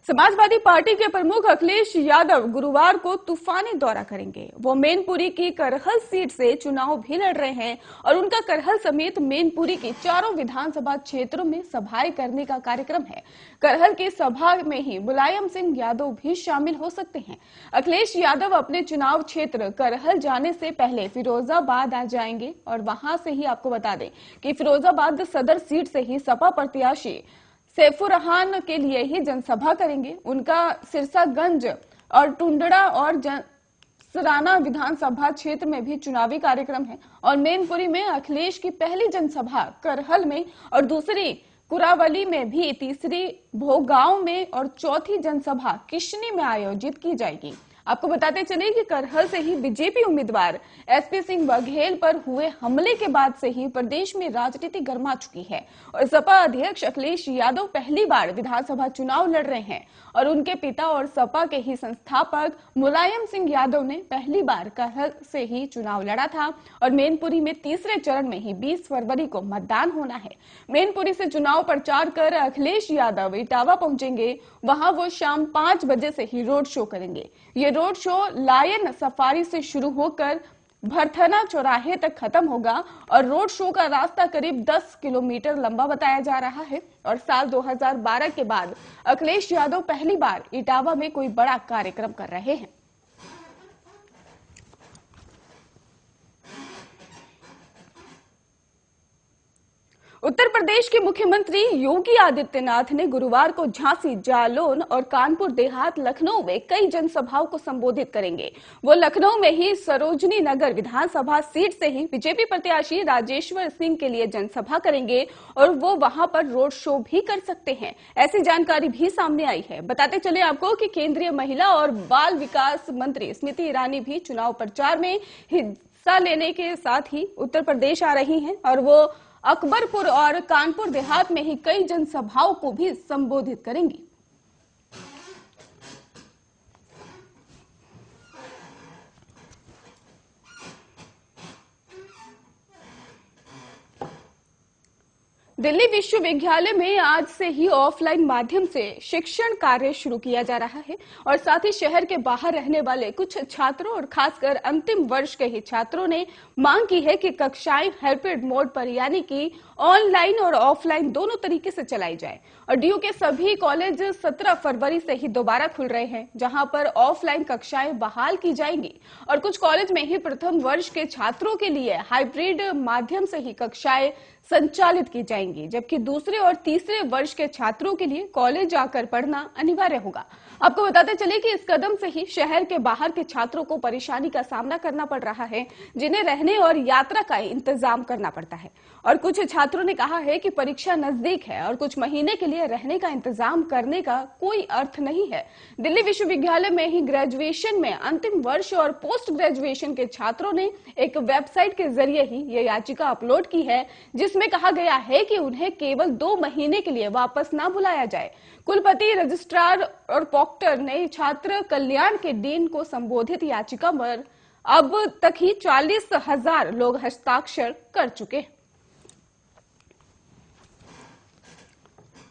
Samajwadi party के प्रमुख अखिलेश यादव गुरुवार को तूफानी दौरा करेंगे। वो मैनपुरी की करहल सीट से चुनाव भी लड़ रहे हैं और उनका करहल समेत मैनपुरी की चारों विधानसभा क्षेत्रों में सभाएं करने का कार्यक्रम है। करहल की सभा में ही मुलायम सिंह यादव भी शामिल हो सकते हैं। अखिलेश यादव अपने चुनाव क्षेत्र करहल जाने से पहले फिरोजाबाद आ जाएंगे और वहां से ही आपको बता दें कि फिरोजाबाद सदर सीट से ही सपा प्रत्याशी सैफुर्रहमान के लिए ही जनसभा करेंगे। उनका सिरसागंज और टुंडड़ा और सराना विधानसभा क्षेत्र में भी चुनावी कार्यक्रम है और मैनपुरी में अखिलेश की पहली जनसभा करहल में और दूसरी कुरावली में भी, तीसरी भोगांव में और चौथी जनसभा किशनी में आयोजित की जाएगी। आपको बताते चले कि करहल से ही बीजेपी उम्मीदवार एसपी सिंह बघेल पर हुए हमले के बाद से ही प्रदेश में राजनीति गर्मा चुकी है और सपा अध्यक्ष अखिलेश यादव पहली बार विधानसभा चुनाव लड़ रहे हैं और उनके पिता और सपा के ही संस्थापक मुलायम सिंह यादव ने पहली बार करहल से ही चुनाव लड़ा था और मैनपुरी में तीसरे चरण में ही 20 फरवरी को मतदान होना है। मैनपुरी से चुनाव प्रचार कर अखिलेश यादव इटावा पहुंचेंगे। वहां वो शाम 5 बजे से ही रोड शो करेंगे। ये रोड शो लायन सफारी से शुरू होकर भरथना चौराहे तक खत्म होगा और रोड शो का रास्ता करीब 10 किलोमीटर लंबा बताया जा रहा है और साल 2012 के बाद अखिलेश यादव पहली बार इटावा में कोई बड़ा कार्यक्रम कर रहे हैं। उत्तर प्रदेश के मुख्यमंत्री योगी आदित्यनाथ ने गुरुवार को झांसी, जालौन और कानपुर देहात, लखनऊ में कई जनसभाओं को संबोधित करेंगे। वो लखनऊ में ही सरोजनी नगर विधानसभा सीट से ही बीजेपी प्रत्याशी राजेश्वर सिंह के लिए जनसभा करेंगे और वो वहां पर रोड शो भी कर सकते हैं। ऐसी जानकारी भी सामने आई है। बताते चले आपको कि केंद्रीय महिला और बाल विकास मंत्री स्मृति ईरानी भी चुनाव प्रचार में हिस्सा लेने के साथ ही उत्तर प्रदेश आ रही हैं और वो अकबरपुर और कानपुर देहात में ही कई जनसभाओं को भी संबोधित करेंगी। दिल्ली विश्वविद्यालय में आज से ही ऑफलाइन माध्यम से शिक्षण कार्य शुरू किया जा रहा है और साथ ही शहर के बाहर रहने वाले कुछ छात्रों और खासकर अंतिम वर्ष के ही छात्रों ने मांग की है कि कक्षाएं हाइब्रिड मोड पर यानी कि ऑनलाइन और ऑफलाइन दोनों तरीके से चलाई जाए। और डीयू के सभी कॉलेज 17 फरवरी से ही दोबारा खुल रहे हैं, जहां पर ऑफलाइन कक्षाएं बहाल की जाएंगी और कुछ कॉलेज में ही प्रथम वर्ष के छात्रों के लिए हाइब्रिड माध्यम से ही कक्षाएं संचालित की जाएंगी, जबकि दूसरे और तीसरे वर्ष के छात्रों के लिए कॉलेज जाकर पढ़ना अनिवार्य होगा। आपको बताते चले कि इस कदम से ही शहर के बाहर के छात्रों को परेशानी का सामना करना पड़ रहा है, जिन्हें रहने और यात्रा का इंतजाम करना पड़ता है। और कुछ छात्रों ने कहा है कि परीक्षा नजदीक है और कुछ महीने के लिए रहने का इंतजाम करने का कोई अर्थ नहीं है। दिल्ली विश्वविद्यालय में ही ग्रेजुएशन में अंतिम वर्ष और पोस्ट ग्रेजुएशन के छात्रों ने एक वेबसाइट के जरिए ही ये याचिका अपलोड की है, जिसमें कहा गया है कि उन्हें केवल 2 महीने के लिए वापस ना बुलाया जाए। कुलपति, रजिस्ट्रार और प्रॉक्टर ने छात्र कल्याण के डीन को संबोधित याचिका पर अब तक ही 40,000 लोग हस्ताक्षर कर चुके हैं।